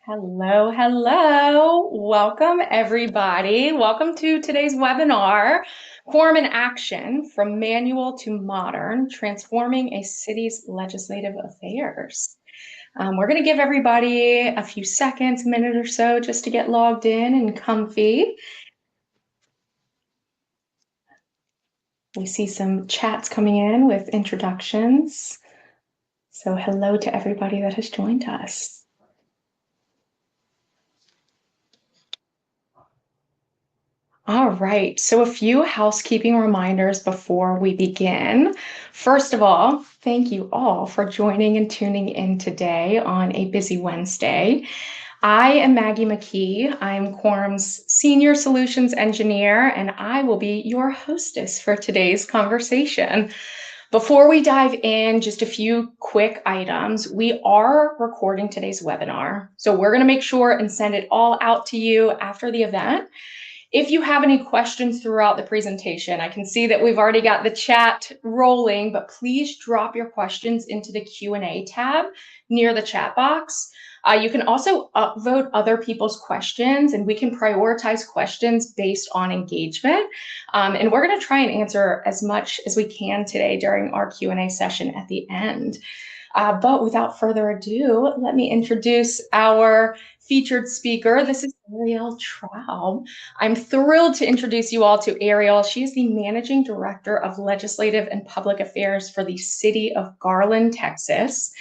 Hello, hello. Welcome, everybody. Welcome to today's webinar, Quorum in Action from Manual to Modern, Transforming a City's Legislative Affairs. We're going to give everybody a few seconds, a minute or so, just to get logged in and comfy. We see some chats coming in with introductions. So hello to everybody that has joined us. All right, so a few housekeeping reminders before we begin. First of all, thank you all for joining and tuning in today on a busy Wednesday. I am Maggie McKee. I'm Quorum's Senior Solutions Engineer, and I will be your hostess for today's conversation. Before we dive in, just a few quick items. We are recording today's webinar, so we're going to make sure and send it all out to you after the event. If you have any questions throughout the presentation, I can see that we've already got the chat rolling, but please drop your questions into the Q&A tab near the chat box. You can also upvote other people's questions, and we can prioritize questions based on engagement. And we're going to try and answer as much as we can today during our Q&A session at the end. But without further ado, let me introduce our featured speaker. This is Ariel Traub. I'm thrilled to introduce you all to Ariel. She is the Managing Director of Legislative and Public Affairs for the City of Garland, Texas.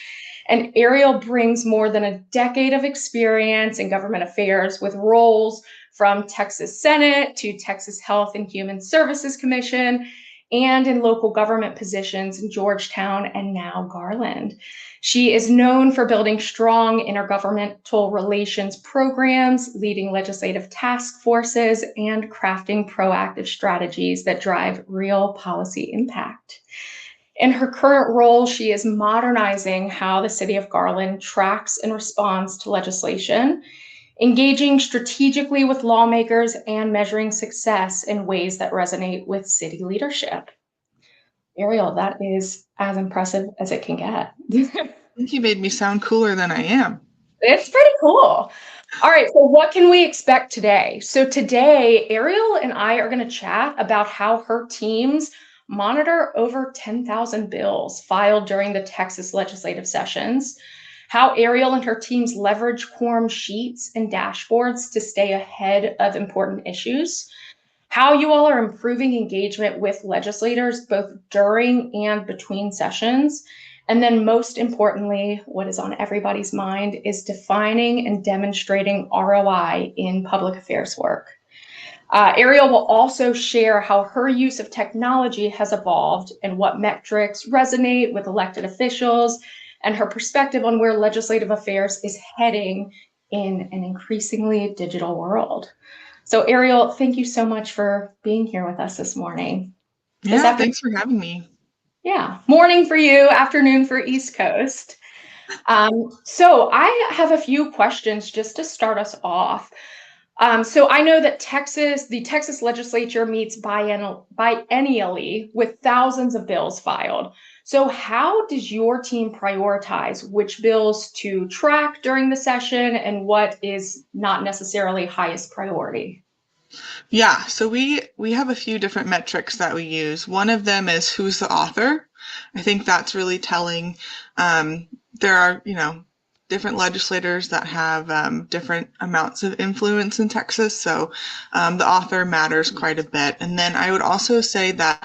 And Ariel brings more than a decade of experience in government affairs with roles from Texas Senate to Texas Health and Human Services Commission, and in local government positions in Georgetown and now Garland. She is known for building strong intergovernmental relations programs, leading legislative task forces, and crafting proactive strategies that drive real policy impact. In her current role, she is modernizing how the City of Garland tracks and responds to legislation, engaging strategically with lawmakers, and measuring success in ways that resonate with city leadership. Ariel, that is as impressive as it can get. I think you made me sound cooler than I am. It's pretty cool. All right, so what can we expect today? So today, Ariel and I are going to chat about how her teams monitor over 10,000 bills filed during the Texas legislative sessions, how Ariel and her teams leverage quorum sheets and dashboards to stay ahead of important issues, how you all are improving engagement with legislators both during and between sessions, and then most importantly, what is on everybody's mind is defining and demonstrating ROI in public affairs work. Ariel will also share how her use of technology has evolved and what metrics resonate with elected officials, and her perspective on where legislative affairs is heading in an increasingly digital world. So Ariel, thank you so much for being here with us this morning. Yeah, thanks for having me. Yeah, morning for you, afternoon for East Coast. So I have a few questions just to start us off. So I know that the Texas Legislature meets biennially with thousands of bills filed. So how does your team prioritize which bills to track during the session and what is not necessarily highest priority? Yeah, so we have a few different metrics that we use. One of them is who's the author. I think that's really telling. There are, different legislators that have different amounts of influence in Texas, so the author matters quite a bit. And then I would also say that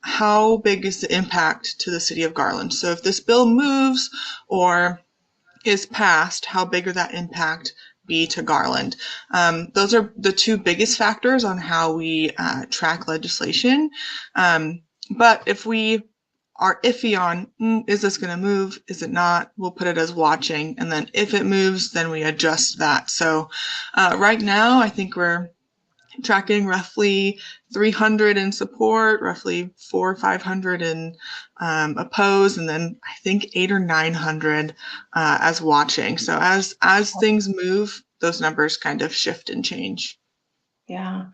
how big is the impact to the City of Garland? So if this bill moves or is passed, how big would that impact be to Garland? Those are the two biggest factors on how we track legislation. But if we are iffy on, is this going to move? Is it not? We'll put it as watching. And then if it moves, then we adjust that. So right now, I think we're tracking roughly 300 in support, roughly 400 or 500 in oppose, and then I think 800 or 900 as watching. So as things move, those numbers kind of shift and change. Yeah,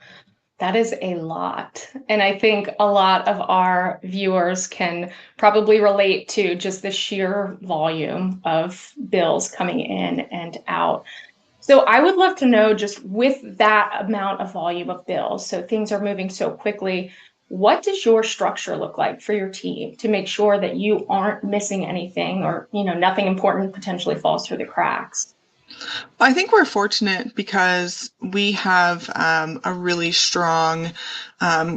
That is a lot. And I think a lot of our viewers can probably relate to just the sheer volume of bills coming in and out. So I would love to know, just with that amount of volume of bills, so things are moving so quickly, what does your structure look like for your team to make sure that you aren't missing anything, or, nothing important potentially falls through the cracks? I think we're fortunate because we have a really strong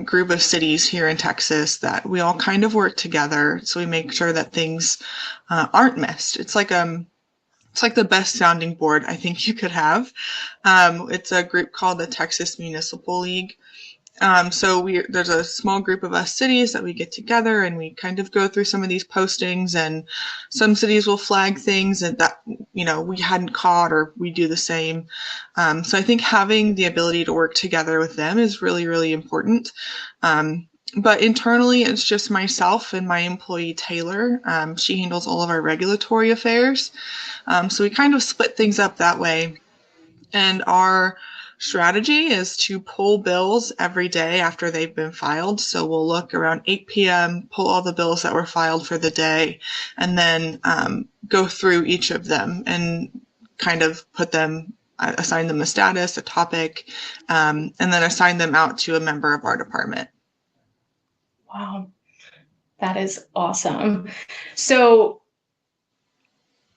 group of cities here in Texas that we all kind of work together. So we make sure that things aren't missed. It's like the best sounding board I think you could have. It's a group called the Texas Municipal League. There's a small group of us cities that we get together and we kind of go through some of these postings, and some cities will flag things that we hadn't caught, or we do the same. So I think having the ability to work together with them is really, really important. But internally, it's just myself and my employee Taylor. She handles all of our regulatory affairs. So we kind of split things up that way. And our strategy is to pull bills every day after they've been filed. So we'll look around 8 p.m., pull all the bills that were filed for the day, and then go through each of them and kind of assign them a status, a topic, and then assign them out to a member of our department. Wow, that is awesome. So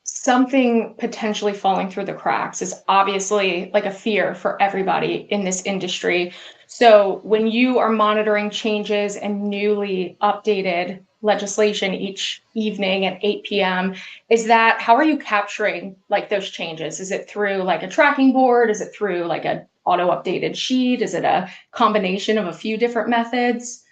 something potentially falling through the cracks is obviously like a fear for everybody in this industry. So when you are monitoring changes and newly updated legislation each evening at 8 p.m., how are you capturing like those changes? Is it through like a tracking board? Is it through like a auto updated sheet? Is it a combination of a few different methods?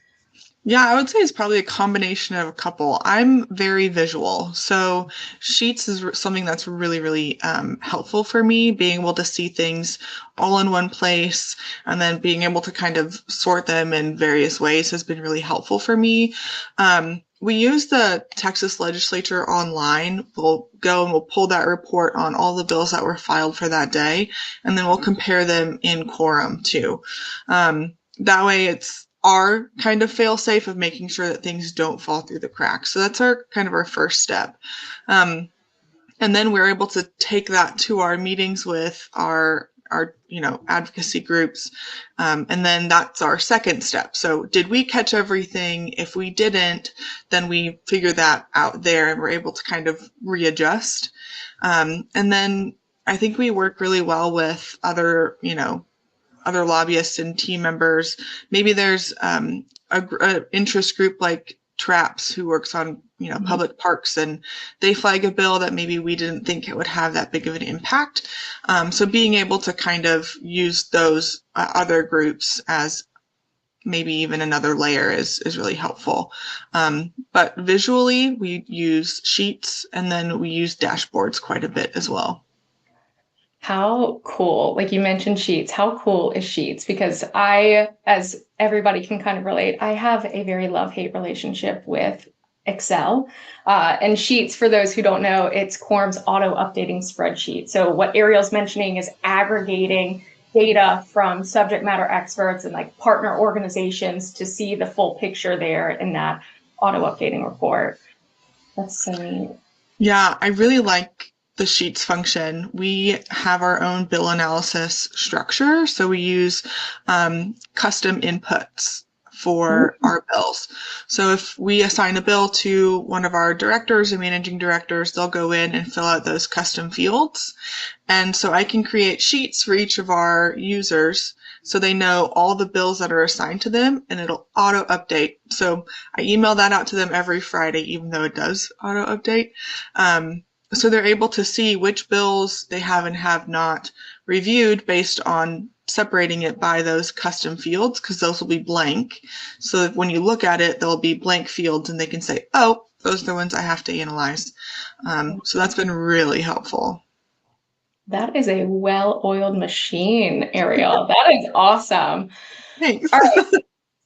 Yeah, I would say it's probably a combination of a couple. I'm very visual, so Sheets is something that's really, really helpful for me, being able to see things all in one place and then being able to kind of sort them in various ways has been really helpful for me. We use the Texas Legislature online. We'll go and we'll pull that report on all the bills that were filed for that day, and then we'll compare them in quorum too. That way it's our kind of fail safe of making sure that things don't fall through the cracks. So that's our first step. And then we're able to take that to our meetings with our advocacy groups. And then that's our second step. So did we catch everything? If we didn't, then we figure that out there and we're able to kind of readjust. And then I think we work really well with other lobbyists and team members. Maybe there's a interest group like TRAPS who works on public parks, and they flag a bill that maybe we didn't think it would have that big of an impact. So being able to kind of use those other groups as maybe even another layer is really helpful. But visually, we use Sheets, and then we use dashboards quite a bit as well. How cool, like you mentioned Sheets, how cool is Sheets? Because as everybody can kind of relate, I have a very love-hate relationship with Excel. And Sheets, for those who don't know, it's Quorum's auto-updating spreadsheet. So what Ariel's mentioning is aggregating data from subject matter experts and like partner organizations to see the full picture there in that auto-updating report. That's so neat. Yeah, I really like the Sheets function. We have our own bill analysis structure. So we use custom inputs for our bills. So if we assign a bill to one of our directors or managing directors, they'll go in and fill out those custom fields. And so I can create sheets for each of our users so they know all the bills that are assigned to them, and it'll auto update. So I email that out to them every Friday, even though it does auto update. So they're able to see which bills they have and have not reviewed based on separating it by those custom fields, because those will be blank. So when you look at it, there'll be blank fields and they can say, oh, those are the ones I have to analyze. So that's been really helpful. That is a well-oiled machine, Ariel. That is awesome. Thanks. All right.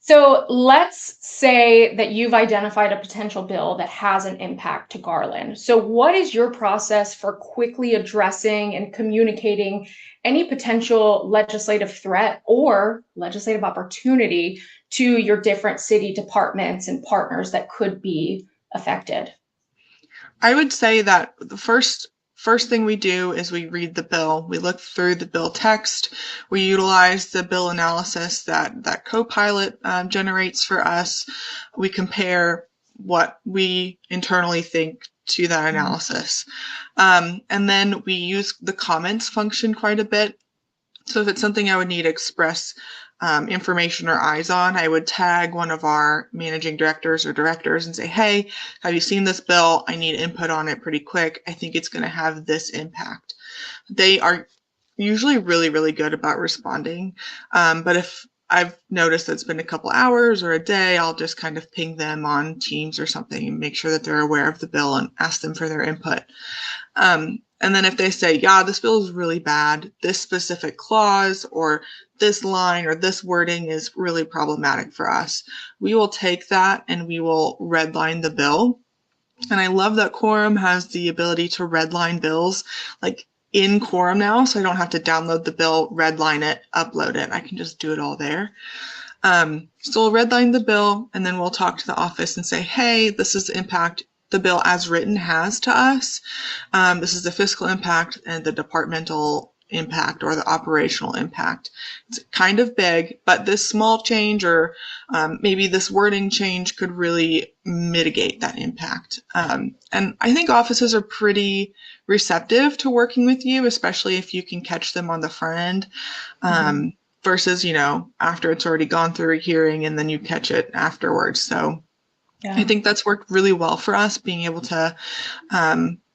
So let's say that you've identified a potential bill that has an impact to Garland. So, what is your process for quickly addressing and communicating any potential legislative threat or legislative opportunity to your different city departments and partners that could be affected? I would say that the first thing we do is we read the bill. We look through the bill text. We utilize the bill analysis that Copilot generates for us. We compare what we internally think to that analysis. And then we use the comments function quite a bit. So if it's something I would need express information or eyes on, I would tag one of our managing directors or directors and say, hey, have you seen this bill? I need input on it pretty quick. I think it's going to have this impact. They are usually really, really good about responding. But if I've noticed that it's been a couple hours or a day, I'll just kind of ping them on Teams or something and make sure that they're aware of the bill and ask them for their input. And then if they say, yeah, this bill is really bad, this specific clause or this line or this wording is really problematic for us, we will take that and we will redline the bill. And I love that Quorum has the ability to redline bills like in Quorum now, so I don't have to download the bill, redline it, upload it. I can just do it all there. So we'll redline the bill and then we'll talk to the office and say, hey, this is the impact the bill as written has to us. This is the fiscal impact and the departmental impact or the operational impact. It's kind of big, but this small change or maybe this wording change could really mitigate that impact. And I think offices are pretty receptive to working with you, especially if you can catch them on the front end versus, after it's already gone through a hearing and then you catch it afterwards. So yeah. I think that's worked really well for us, being able to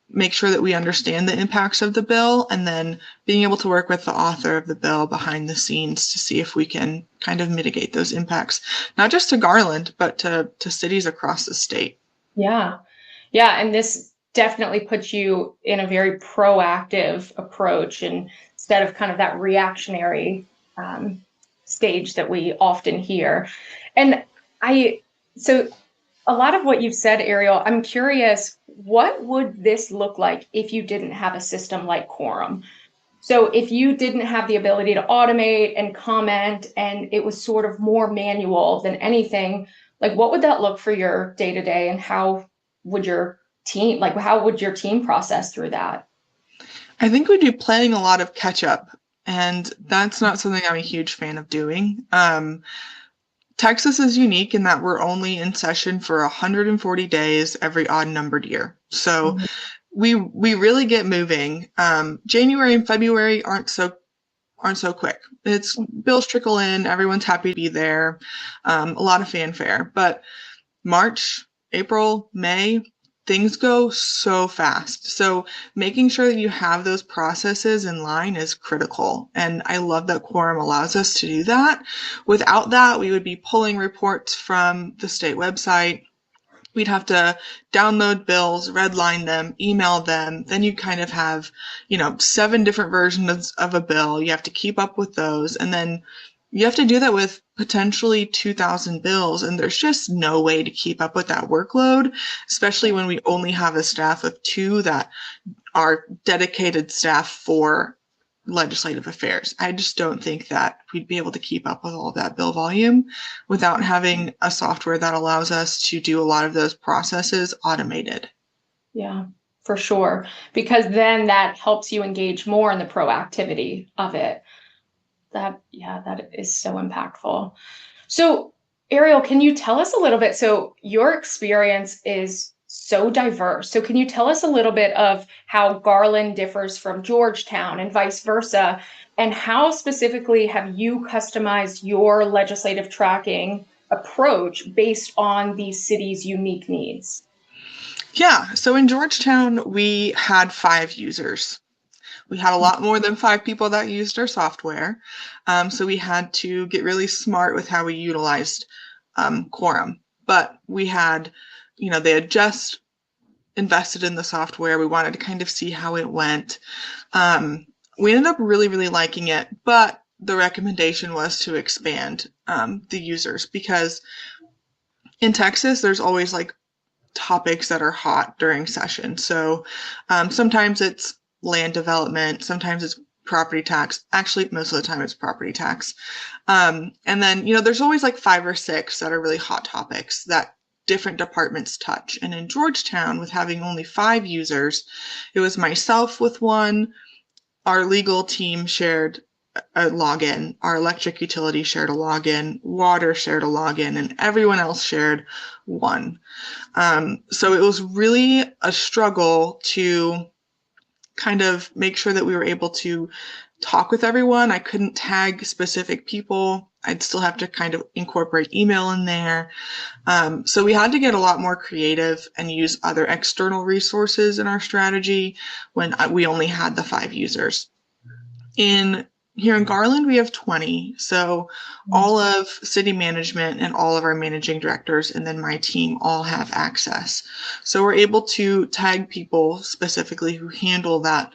make sure that we understand the impacts of the bill and then being able to work with the author of the bill behind the scenes to see if we can kind of mitigate those impacts, not just to Garland, but to cities across the state. Yeah. Yeah. And this definitely puts you in a very proactive approach and instead of kind of that reactionary stage that we often hear. And so a lot of what you've said, Ariel, I'm curious, what would this look like if you didn't have a system like Quorum? So if you didn't have the ability to automate and comment and it was sort of more manual than anything, like what would that look for your day-to-day and how would your team process through that? I think we'd be playing a lot of catch up, and that's not something I'm a huge fan of doing. Texas is unique in that we're only in session for 140 days every odd numbered year. So we really get moving. January and February aren't so quick. It's bills trickle in, everyone's happy to be there, a lot of fanfare. But March, April, May, things go so fast. So making sure that you have those processes in line is critical. And I love that Quorum allows us to do that. Without that, we would be pulling reports from the state website. We'd have to download bills, redline them, email them. Then you kind of have, 7 different versions of a bill. You have to keep up with those. And then you have to do that with potentially 2,000 bills, and there's just no way to keep up with that workload, especially when we only have a staff of 2 that are dedicated staff for legislative affairs. I just don't think that we'd be able to keep up with all of that bill volume without having a software that allows us to do a lot of those processes automated. Yeah, for sure. Because then that helps you engage more in the proactivity of it. That is so impactful. So, Ariel, can you tell us a little bit? So, your experience is so diverse. So, can you tell us a little bit of how Garland differs from Georgetown and vice versa? And how specifically have you customized your legislative tracking approach based on these cities' unique needs? Yeah, so in Georgetown, we had 5 users. We had a lot more than 5 people that used our software. So we had to get really smart with how we utilized Quorum. But we had, they had just invested in the software. We wanted to kind of see how it went. We ended up really, really liking it. But the recommendation was to expand the users, because in Texas, there's always like topics that are hot during session. So sometimes it's land development, sometimes it's property tax. Actually, most of the time it's property tax. And then, there's always like 5 or 6 that are really hot topics that different departments touch. And in Georgetown, with having only 5 users, it was myself with one, our legal team shared a login, our electric utility shared a login, water shared a login, and everyone else shared one. So it was really a struggle to kind of make sure that we were able to talk with everyone. I couldn't tag specific people. I'd still have to kind of incorporate email in there. So we had to get a lot more creative and use other external resources in our strategy when we only had the 5 users. Here in Garland, we have 20. So all of city management and all of our managing directors and then my team all have access. So we're able to tag people specifically who handle that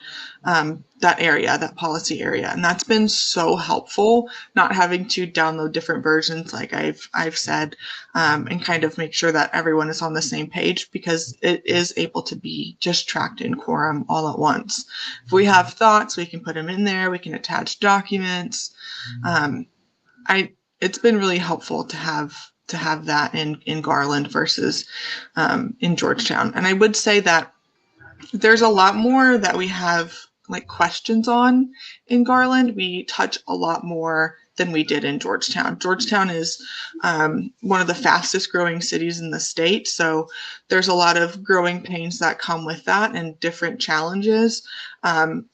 area, that policy area. And that's been so helpful, not having to download different versions like I've said, and kind of make sure that everyone is on the same page, because it is able to be just tracked in Quorum all at once. If we have thoughts, we can put them in there, we can attach documents. It's been really helpful to have that in Garland versus in Georgetown. And I would say that there's a lot more that we have like questions on in Garland. We touch a lot more than we did in Georgetown. Georgetown is one of the fastest growing cities in the state. So there's a lot of growing pains that come with that and different challenges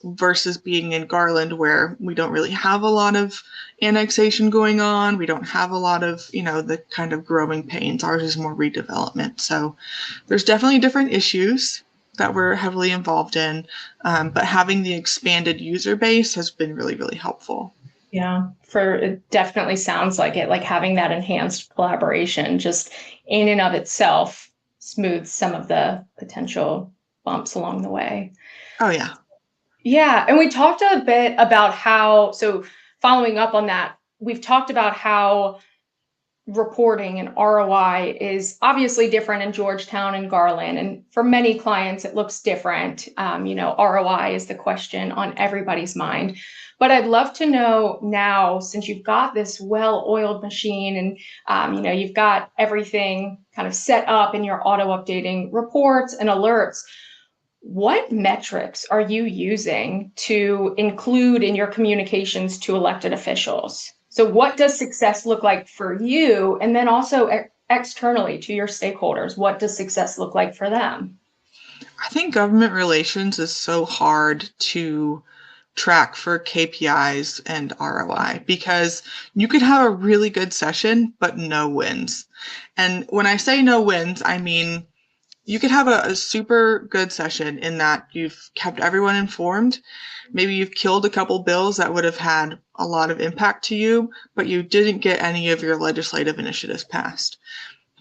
versus being in Garland, where we don't really have a lot of annexation going on. We don't have a lot of, the kind of growing pains. Ours is more redevelopment. So there's definitely different issues that we're heavily involved in, but having the expanded user base has been really, really helpful. Yeah, it definitely sounds like it, like having that enhanced collaboration just in and of itself smooths some of the potential bumps along the way. Oh, yeah. Yeah, and we talked a bit about so following up on that, we've talked about how reporting and ROI is obviously different in Georgetown and Garland. And for many clients, it looks different. ROI is the question on everybody's mind. But I'd love to know now, since you've got this well-oiled machine and, you've got everything kind of set up in your auto-updating reports and alerts, what metrics are you using to include in your communications to elected officials? So what does success look like for you? And then also externally to your stakeholders, what does success look like for them? I think government relations is so hard to track for KPIs and ROI, because you could have a really good session, but no wins. And when I say no wins, I mean, you could have a super good session in that you've kept everyone informed. Maybe you've killed a couple bills that would have had a lot of impact to you, but you didn't get any of your legislative initiatives passed.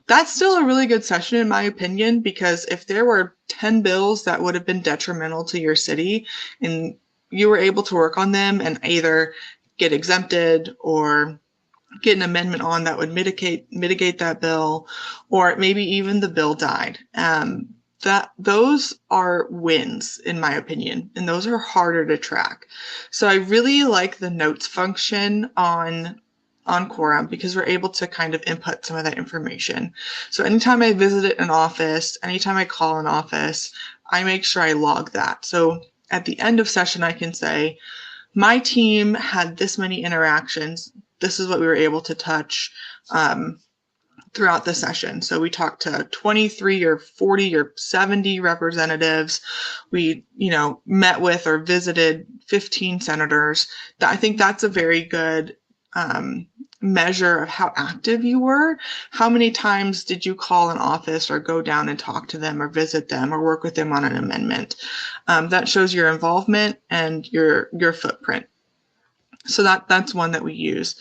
That's still a really good session, in my opinion, because if there were 10 bills that would have been detrimental to your city and you were able to work on them and either get exempted or get an amendment on that would mitigate that bill, or maybe even the bill died. Those are wins, in my opinion, and those are harder to track. So I really like the notes function on Quorum, because we're able to kind of input some of that information. So anytime I visit an office, anytime I call an office, I make sure I log that. So at the end of session, I can say, my team had this many interactions. This is what we were able to touch throughout the session. So we talked to 23 or 40 or 70 representatives. We, met with or visited 15 senators. I think that's a very good measure of how active you were. How many times did you call an office or go down and talk to them or visit them or work with them on an amendment? That shows your involvement and your footprint. So that's one that we use.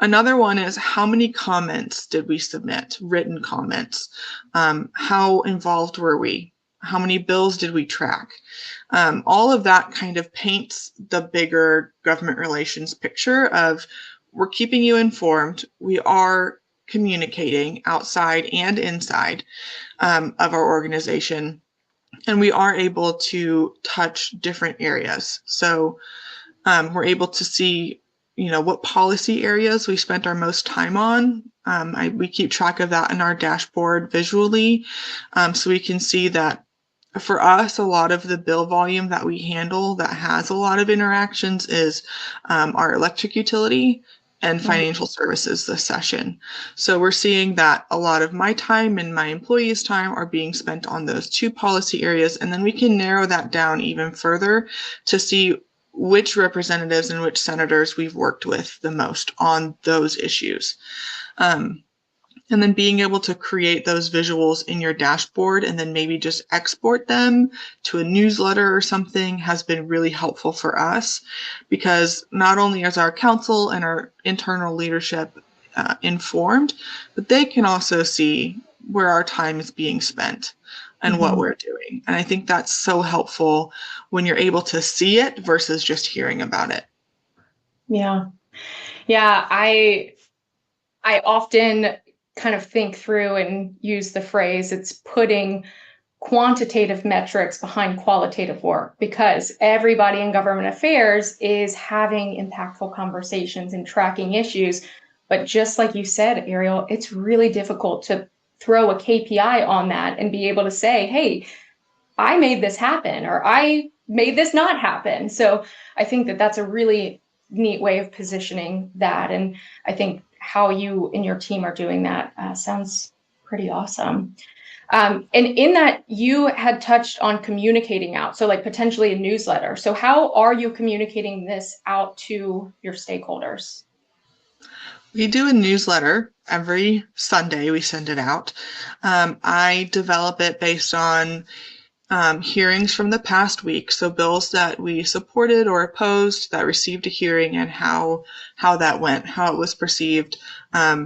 Another one is, how many comments did we submit, written comments? How involved were we? How many bills did we track? All of that kind of paints the bigger government relations picture of we're keeping you informed. We are communicating outside and inside of our organization, and we are able to touch different areas. So we're able to see, what policy areas we spent our most time on. We keep track of that in our dashboard visually, so we can see that for us, a lot of the bill volume that we handle that has a lot of interactions is our electric utility and financial services this session. So we're seeing that a lot of my time and my employees' time are being spent on those two policy areas, and then we can narrow that down even further to see which representatives and which senators we've worked with the most on those issues. And then being able to create those visuals in your dashboard and then maybe just export them to a newsletter or something has been really helpful for us, because not only is our council and our internal leadership informed, but they can also see where our time is being spent and what we're doing. And I think that's so helpful when you're able to see it versus just hearing about it. Yeah. Yeah. I often kind of think through and use the phrase, it's putting quantitative metrics behind qualitative work, because everybody in government affairs is having impactful conversations and tracking issues. But just like you said, Ariel, it's really difficult to throw a KPI on that and be able to say, hey, I made this happen, or I made this not happen. So I think that that's a really neat way of positioning that. And I think how you and your team are doing that sounds pretty awesome. And in that, you had touched on communicating out, so like potentially a newsletter. So how are you communicating this out to your stakeholders? We do a newsletter every Sunday. We send it out. I develop it based on hearings from the past week, so bills that we supported or opposed that received a hearing, and how that went, how it was perceived,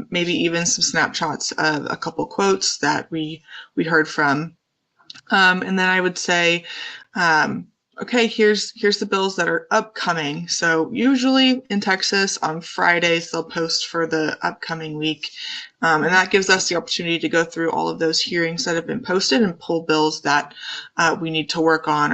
maybe even some snapshots of a couple quotes that we heard from, and then I would say, okay, here's the bills that are upcoming. So usually in Texas on Fridays they'll post for the upcoming week, and that gives us the opportunity to go through all of those hearings that have been posted and pull bills that we need to work on,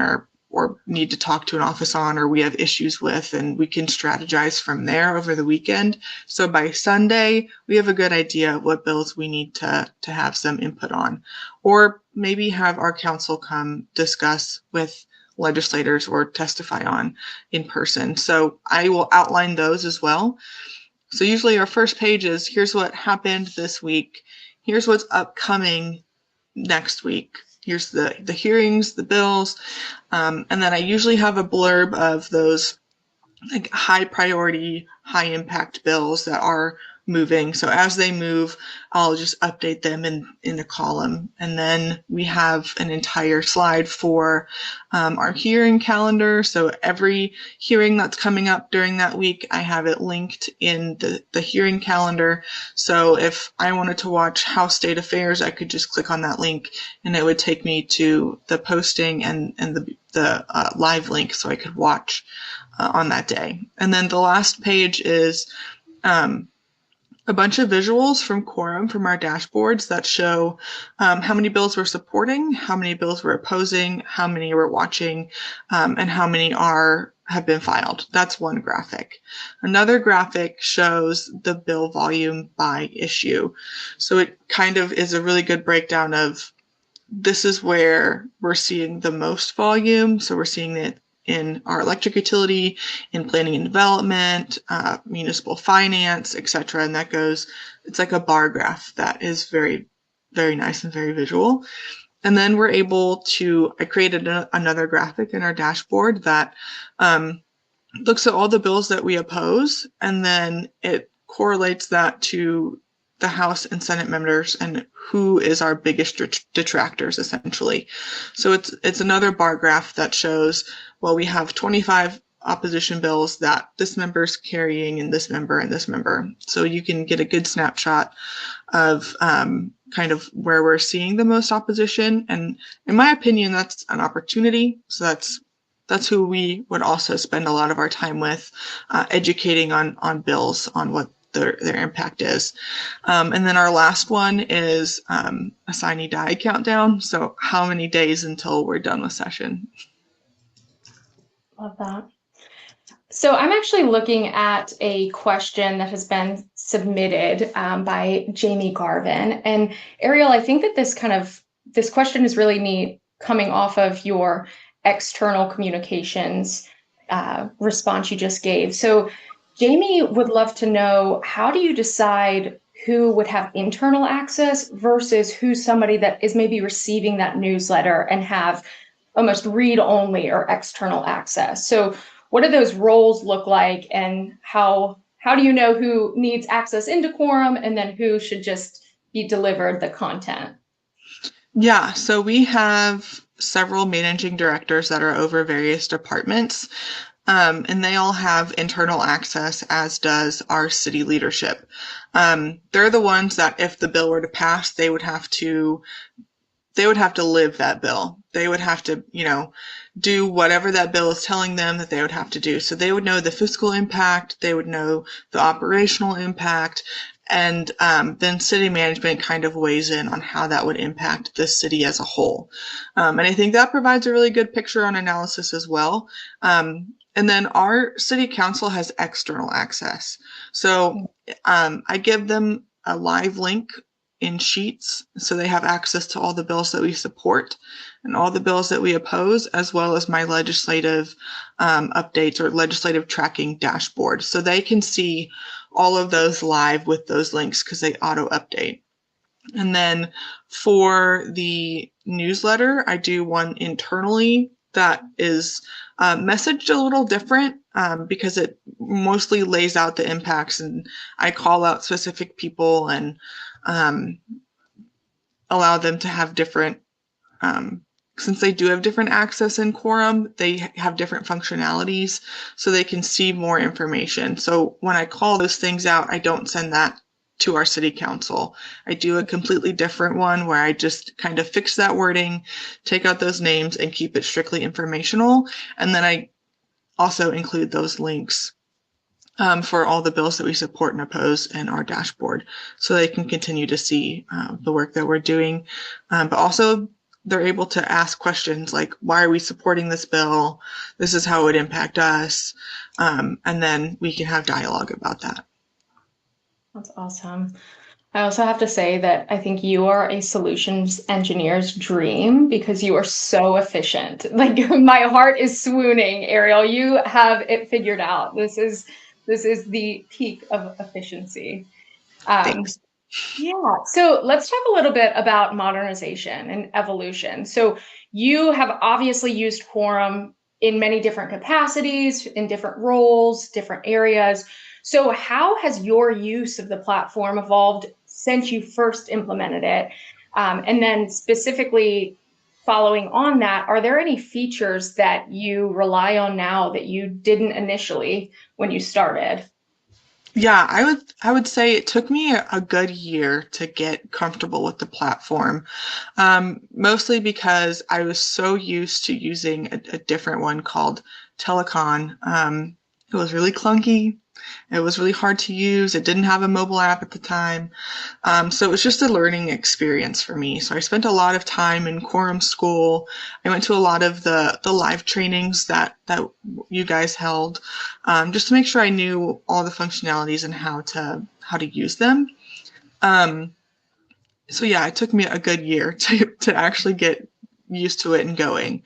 or need to talk to an office on, or we have issues with, and we can strategize from there over the weekend. So by Sunday, we have a good idea of what bills we need to have some input on, or maybe have our council come discuss with legislators or testify on in person. So I will outline those as well. So usually our first page is, here's what happened this week. Here's what's upcoming next week. Here's the hearings, the bills. And then I usually have a blurb of those like high priority, high impact bills that are moving. So as they move, I'll just update them in a column. And then we have an entire slide for our hearing calendar. So every hearing that's coming up during that week, I have it linked in the hearing calendar. So if I wanted to watch House State Affairs, I could just click on that link and it would take me to the posting and the live link, so I could watch on that day. And then the last page is a bunch of visuals from Quorum, from our dashboards, that show how many bills we're supporting, how many bills we're opposing, how many we're watching, and how many have been filed. That's one graphic. Another graphic shows the bill volume by issue. So it kind of is a really good breakdown of, this is where we're seeing the most volume. So we're seeing it in our electric utility, in planning and development, municipal finance, etc. And that goes, it's like a bar graph that is very, very nice and very visual. And then we're able to, I created another graphic in our dashboard that looks at all the bills that we oppose, and then it correlates that to the House and Senate members and who is our biggest detractors, essentially. So it's another bar graph that shows, well, we have 25 opposition bills that this member's carrying, and this member and this member. So you can get a good snapshot of kind of where we're seeing the most opposition. And in my opinion, that's an opportunity. So that's who we would also spend a lot of our time with, educating on bills, on what their impact is. And then our last one is a sine die countdown. So how many days until we're done with session? Love that. So I'm actually looking at a question that has been submitted by Jamie Garvin. And Ariel, I think that this question is really neat, coming off of your external communications response you just gave. So Jamie would love to know, how do you decide who would have internal access versus who's somebody that is maybe receiving that newsletter and have almost read only or external access? So what do those roles look like, and how do you know who needs access into Quorum and then who should just be delivered the content? Yeah, so we have several managing directors that are over various departments, and they all have internal access, as does our city leadership. They're the ones that, if the bill were to pass, they would have to live that bill. They would have to, do whatever that bill is telling them that they would have to do. So they would know the fiscal impact, they would know the operational impact, and then city management kind of weighs in on how that would impact the city as a whole. And I think that provides a really good picture on analysis as well. And then our city council has external access. So I give them a live link in Sheets, so they have access to all the bills that we support and all the bills that we oppose, as well as my legislative updates or legislative tracking dashboard. So they can see all of those live with those links because they auto update. And then for the newsletter, I do one internally that is messaged a little different because it mostly lays out the impacts, and I call out specific people and allow them to have different, since they do have different access in Quorum, they have different functionalities, so they can see more information. So when I call those things out, I don't send that to our city council. I do a completely different one where I just kind of fix that wording, take out those names, and keep it strictly informational. And then I also include those links for all the bills that we support and oppose in our dashboard, so they can continue to see the work that we're doing. But also, they're able to ask questions like, why are we supporting this bill? This is how it would impact us. And then we can have dialogue about that. That's awesome. I also have to say that I think you are a solutions engineer's dream because you are so efficient. Like, my heart is swooning, Ariel. You have it figured out. This is the peak of efficiency. Thanks. Yeah. So let's talk a little bit about modernization and evolution. So you have obviously used Quorum in many different capacities, in different roles, different areas. So how has your use of the platform evolved since you first implemented it? And then specifically following on that, are there any features that you rely on now that you didn't initially when you started? Yeah, I would say it took me a good year to get comfortable with the platform, mostly because I was so used to using a different one called Telecon. It was really clunky. It was really hard to use. It didn't have a mobile app at the time. So it was just a learning experience for me. So I spent a lot of time in Quorum School. I went to a lot of the live trainings that you guys held, just to make sure I knew all the functionalities and how to use them. So yeah, it took me a good year to actually get used to it and going.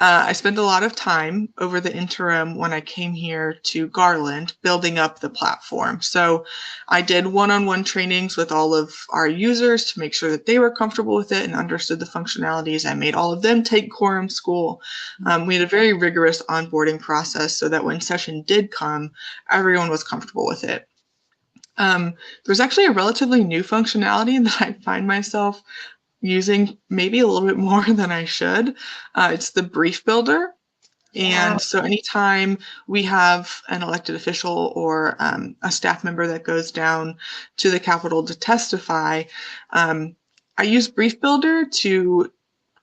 I spent a lot of time over the interim when I came here to Garland building up the platform. So I did one-on-one trainings with all of our users to make sure that they were comfortable with it and understood the functionalities. I made all of them take Quorum School. We had a very rigorous onboarding process so that when session did come, everyone was comfortable with it. There's actually a relatively new functionality that I find myself using maybe a little bit more than I should. It's the brief builder. And so anytime we have an elected official or a staff member that goes down to the Capitol to testify, I use Brief Builder to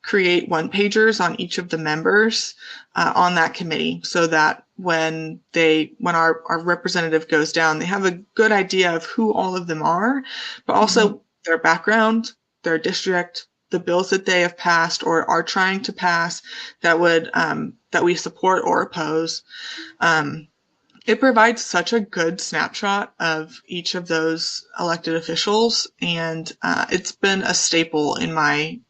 create one pagers on each of the members on that committee, so that when our representative goes down, they have a good idea of who all of them are, but also their background, their district, the bills that they have passed or are trying to pass that would that we support or oppose. It provides such a good snapshot of each of those elected officials, and it's been a staple in my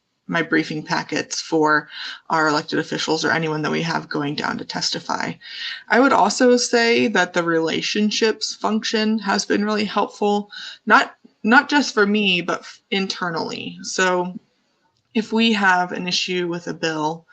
briefing packets for our elected officials or anyone that we have going down to testify. I would also say that the relationships function has been really helpful, not just for me, but internally. So if we have an issue with a bill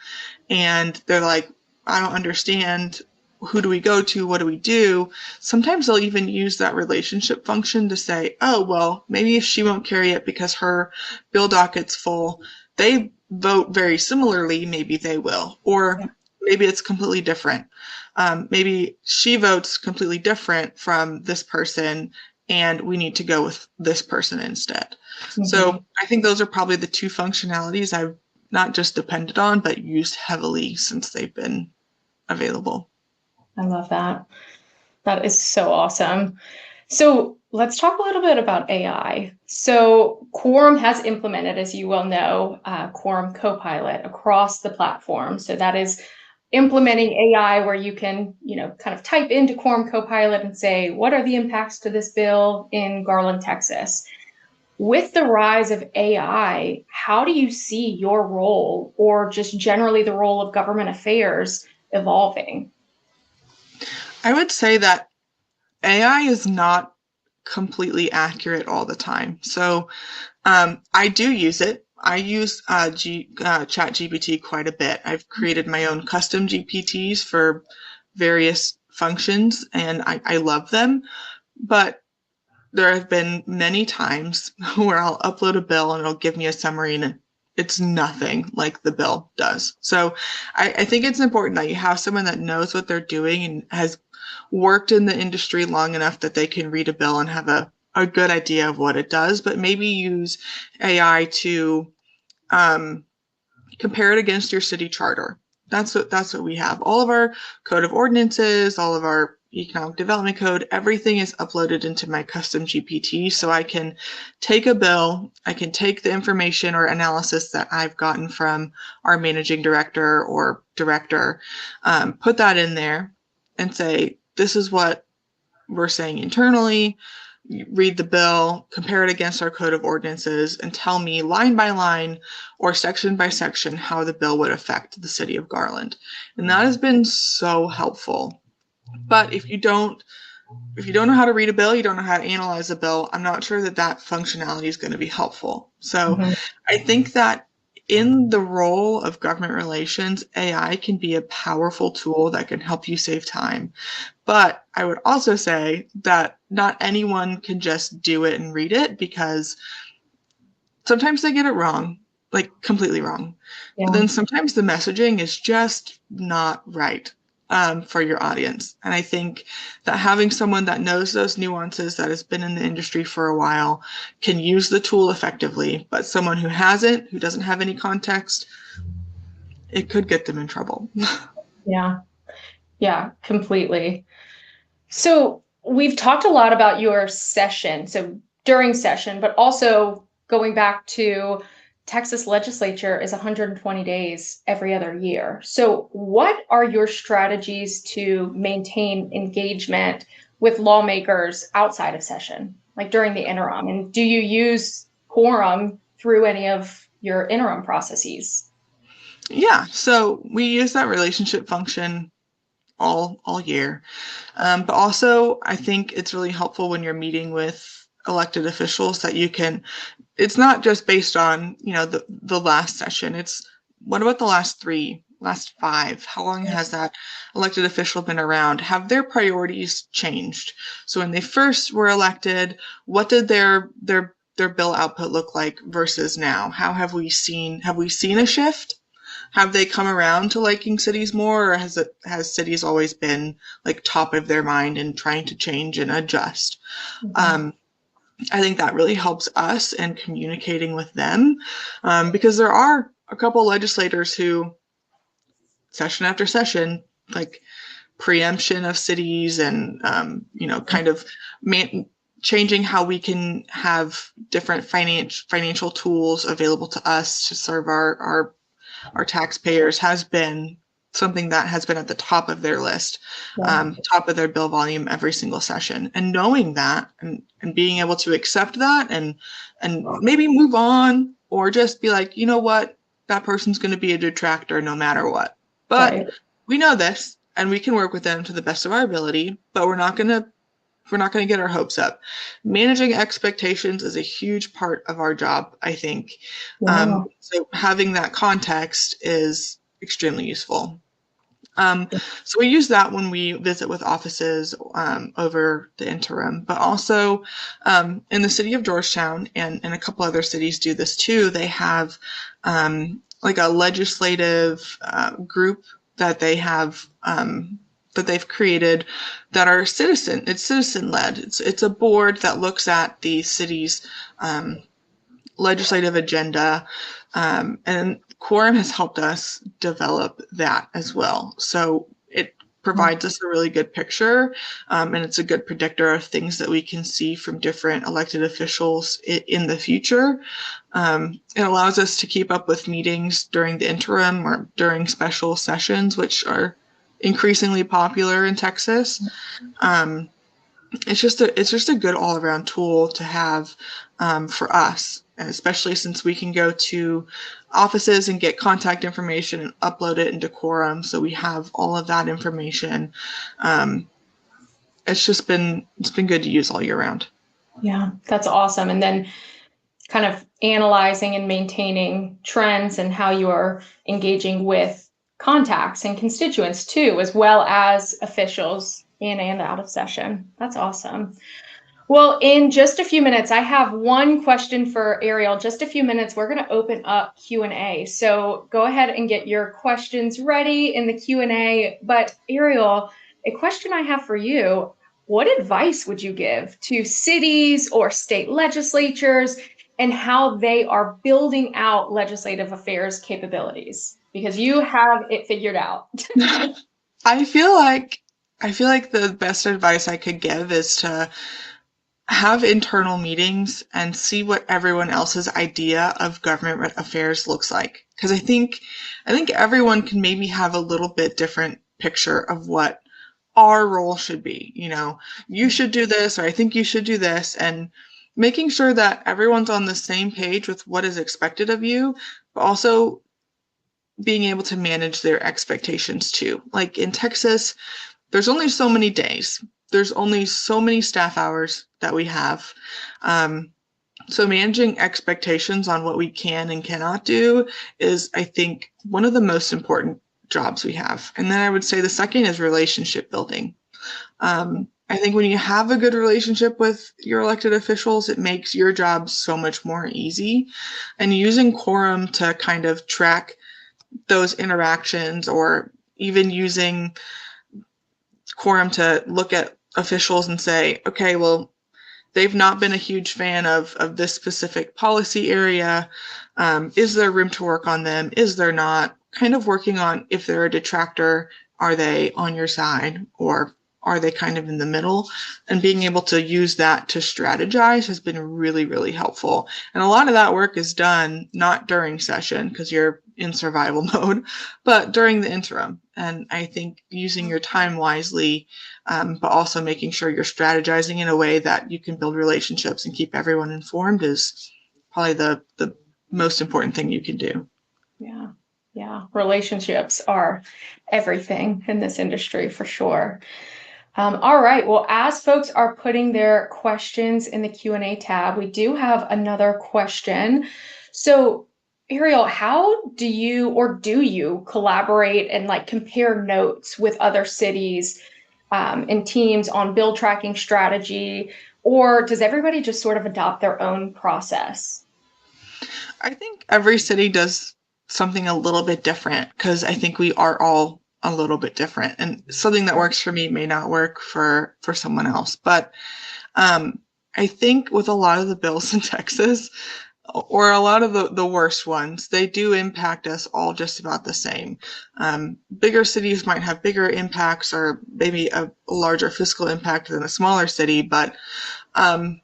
and they're like, I don't understand, who do we go to? What do we do? Sometimes they'll even use that relationship function to say, oh, well, maybe if she won't carry it because her bill docket's full, they vote very similarly, maybe they will. Or maybe it's completely different. Maybe she votes completely different from this person, and we need to go with this person instead. So I think those are probably the two functionalities I've not just depended on, but used heavily since they've been available. I love that. That is so awesome. So let's talk a little bit about AI. So Quorum has implemented, as you well know, Quorum Copilot across the platform. So that is implementing AI where you can, kind of type into Quorum Copilot and say, what are the impacts to this bill in Garland, Texas? With the rise of AI, how do you see your role, or just generally the role of government affairs, evolving? I would say that AI is not completely accurate all the time. So I do use it. I use ChatGPT quite a bit. I've created my own custom GPTs for various functions, and I love them. But there have been many times where I'll upload a bill and it'll give me a summary, and it's nothing like the bill does. So I think it's important that you have someone that knows what they're doing and has worked in the industry long enough that they can read a bill and have a good idea of what it does, but maybe use AI to compare it against your city charter. That's what we have. All of our code of ordinances, all of our economic development code, everything is uploaded into my custom GPT. So I can take a bill, I can take the information or analysis that I've gotten from our managing director or director, put that in there and say, this is what we're saying internally. Read the bill, compare it against our code of ordinances, and tell me line by line or section by section how the bill would affect the city of Garland. And that has been so helpful. But if you don't know how to read a bill, you don't know how to analyze a bill, I'm not sure that functionality is going to be helpful. So I think that in the role of government relations, AI can be a powerful tool that can help you save time. But I would also say that not anyone can just do it and read it, because sometimes they get it wrong, like completely wrong. Yeah. But then sometimes the messaging is just not right for your audience. And I think that having someone that knows those nuances, that has been in the industry for a while, can use the tool effectively. But someone who hasn't, who doesn't have any context, it could get them in trouble. Yeah, completely. So we've talked a lot about your session, so during session, but also going back to Texas Legislature is 120 days every other year. So what are your strategies to maintain engagement with lawmakers outside of session, like during the interim? And do you use Quorum through any of your interim processes? Yeah, so we use that relationship function all year. But also, I think it's really helpful when you're meeting with elected officials that it's not just based on, the last session. It's what about the last 3, last 5? How long has that elected official been around? Have their priorities changed? So when they first were elected, what did their bill output look like versus now? Have we seen a shift? Have they come around to liking cities more, or has cities always been like top of their mind and trying to change and adjust? I think that really helps us in communicating with them, because there are a couple legislators who, session after session, like preemption of cities and, kind of changing how we can have different financial tools available to us to serve our taxpayers has been something that has been at the top of their list, top of their bill volume every single session. And knowing that and being able to accept that and maybe move on or just be like, you know what, that person's going to be a detractor no matter what. But we know this and we can work with them to the best of our ability, but we're not going to get our hopes up. Managing expectations is a huge part of our job, I think. Wow. So having that context is extremely useful. So we use that when we visit with offices over the interim, but also in the city of Georgetown and a couple other cities do this too. They have like a legislative group that they have that they've created that are it's citizen led. It's a board that looks at the city's legislative agenda, and Quorum has helped us develop that as well. So it provides us a really good picture, and it's a good predictor of things that we can see from different elected officials in the future. It allows us to keep up with meetings during the interim or during special sessions, which are increasingly popular in Texas. It's just a good all around tool to have for us, especially since we can go to offices and get contact information and upload it into Quorum. So we have all of that information. It's been good to use all year round. Yeah, that's awesome. And then kind of analyzing and maintaining trends and how you are engaging with contacts and constituents too, as well as officials in and out of session. That's awesome. Well, in just a few minutes, I have one question for Ariel. Just a few minutes, we're going to open up Q&A. So go ahead and get your questions ready in the Q&A. But Ariel, a question I have for you, what advice would you give to cities or state legislatures and how they are building out legislative affairs capabilities? Because you have it figured out. I feel like the best advice I could give is to have internal meetings and see what everyone else's idea of government affairs looks like. Because I think everyone can maybe have a little bit different picture of what our role should be. You should do this, or I think you should do this, and making sure that everyone's on the same page with what is expected of you, but also being able to manage their expectations too. Like in Texas, there's only so many days. There's only so many staff hours that we have. So managing expectations on what we can and cannot do is, I think, one of the most important jobs we have. And then I would say the second is relationship building. I think when you have a good relationship with your elected officials, it makes your job so much more easy. And using Quorum to kind of track those interactions, or even using Quorum to look at officials and say, okay, well, they've not been a huge fan of this specific policy area. Is there room to work on them? Is there not? Kind of working on, if they're a detractor, are they on your side, or are they kind of in the middle? And being able to use that to strategize has been really, really helpful. And a lot of that work is done not during session because you're in survival mode, but during the interim. And I think using your time wisely, but also making sure you're strategizing in a way that you can build relationships and keep everyone informed is probably the most important thing you can do. Yeah. Yeah. Relationships are everything in this industry for sure. All right. Well, as folks are putting their questions in the Q&A tab, we do have another question. So, Ariel, how do you collaborate and compare notes with other cities and teams on bill tracking strategy, or does everybody just sort of adopt their own process? I think every city does something a little bit different because I think we are all a little bit different, and something that works for me may not work for someone else. But I I think with a lot of the bills in Texas, or a lot of the worst ones, they do impact us all just about the same. Bigger cities might have bigger impacts or maybe a larger fiscal impact than a smaller city, but um,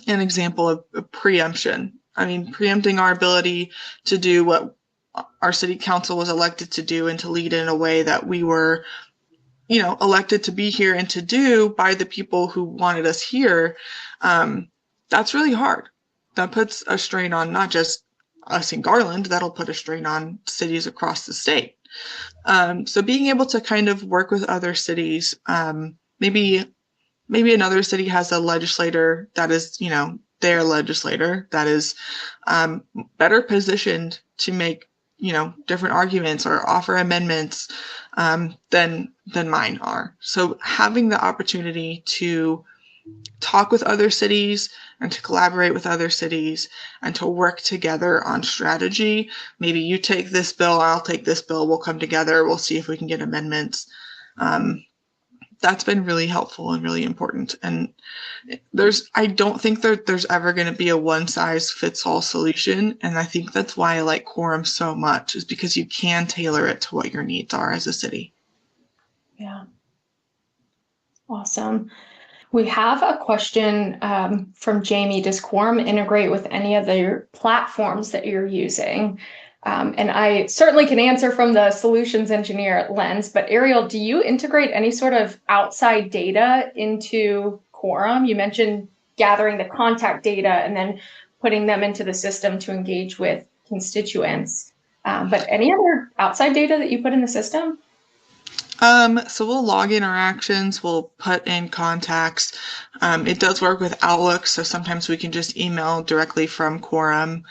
an example of preemption. I mean, preempting our ability to do what our city council was elected to do and to lead in a way that we were, elected to be here and to do by the people who wanted us here. That's really hard. That puts a strain on not just us in Garland, that'll put a strain on cities across the state. So being able to kind of work with other cities, maybe another city has a legislator that is, their legislator that is better positioned to make, different arguments or offer amendments than mine are. So having the opportunity to talk with other cities and to collaborate with other cities and to work together on strategy. Maybe you take this bill, I'll take this bill, we'll come together, we'll see if we can get amendments. That's been really helpful and really important. And I don't think that there's ever going to be a one size fits all solution. And I think that's why I like quorum so much, is because you can tailor it to what your needs are as a city. Yeah. Awesome. We have a question from Jamie. Does quorum integrate with any of the platforms that you're using? And I certainly can answer from the solutions engineer lens, but Ariel, do you integrate any sort of outside data into quorum? You mentioned gathering the contact data and then putting them into the system to engage with constituents. But any other outside data that you put in the system? So we'll log interactions, we'll put in contacts. It does work with Outlook, so sometimes we can just email directly from Quorum.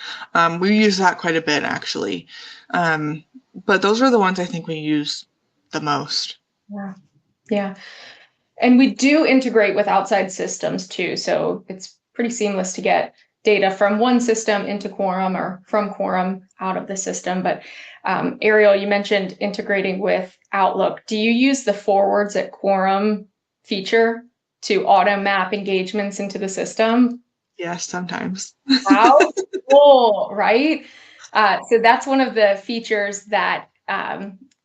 We use that quite a bit, actually. But those are the ones I think we use the most. Yeah. Yeah. And we do integrate with outside systems too. So it's pretty seamless to get data from one system into Quorum or from Quorum out of the system. But Ariel, you mentioned integrating with Outlook. Do you use the forwards at Quorum feature to auto map engagements into the system? Yes, sometimes. How cool, right? So that's one of the features that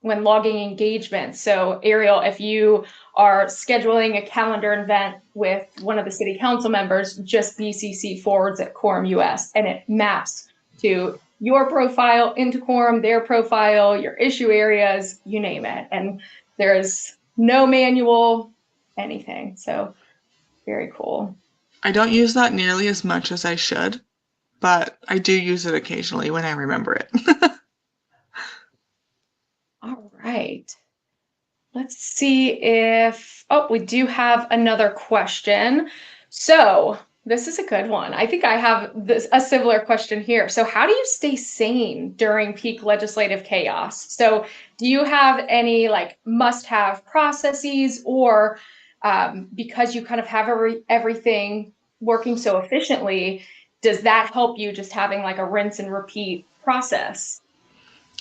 when logging engagement. So Ariel, if you are scheduling a calendar event with one of the city council members, just BCC forwards at Quorum US, and it maps to your profile into Quorum, their profile, your issue areas, you name it. And there's no manual anything. So very cool. I don't use that nearly as much as I should, but I do use it occasionally when I remember it. All right. Let's see if, we do have another question. So this is a good one. I think I have a similar question here. So how do you stay sane during peak legislative chaos? So do you have any must-have processes, or because you kind of have everything working so efficiently, does that help you just having a rinse and repeat process?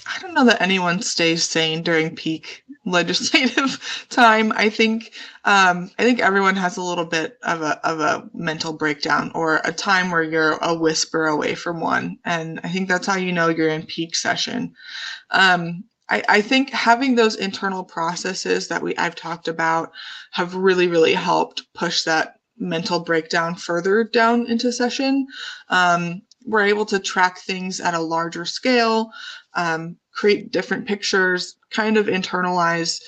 I don't know that anyone stays sane during peak legislative time. I think everyone has a little bit of a mental breakdown or a time where you're a whisper away from one, and I think that's how you know you're in peak session. I think having those internal processes that I've talked about have really, really helped push that mental breakdown further down into session. We're able to track things at a larger scale, create different pictures, kind of internalize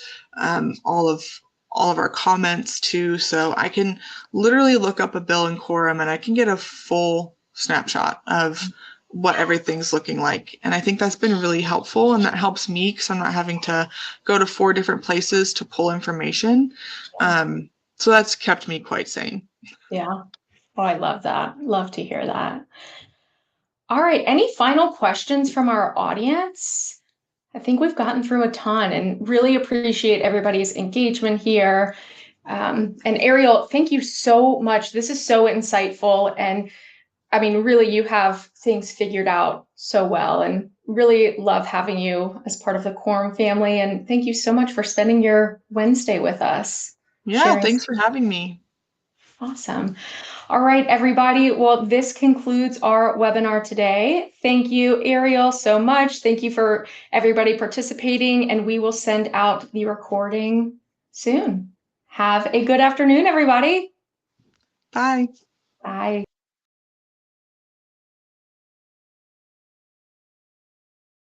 all of our comments too. So I can literally look up a bill in Quorum and I can get a full snapshot of what everything's looking like. And I think that's been really helpful, and that helps me because I'm not having to go to 4 different places to pull information. So that's kept me quite sane. Yeah. Oh, I love that. Love to hear that. All right. Any final questions from our audience? I think we've gotten through a ton and really appreciate everybody's engagement here. And Ariel, thank you so much. This is so insightful. And I mean, really, you have things figured out so well, and really love having you as part of the Quorum family. And thank you so much for spending your Wednesday with us. Yeah, thanks for having me. Awesome. All right, everybody. Well, this concludes our webinar today. Thank you, Ariel, so much. Thank you for everybody participating, and we will send out the recording soon. Have a good afternoon, everybody. Bye. Bye.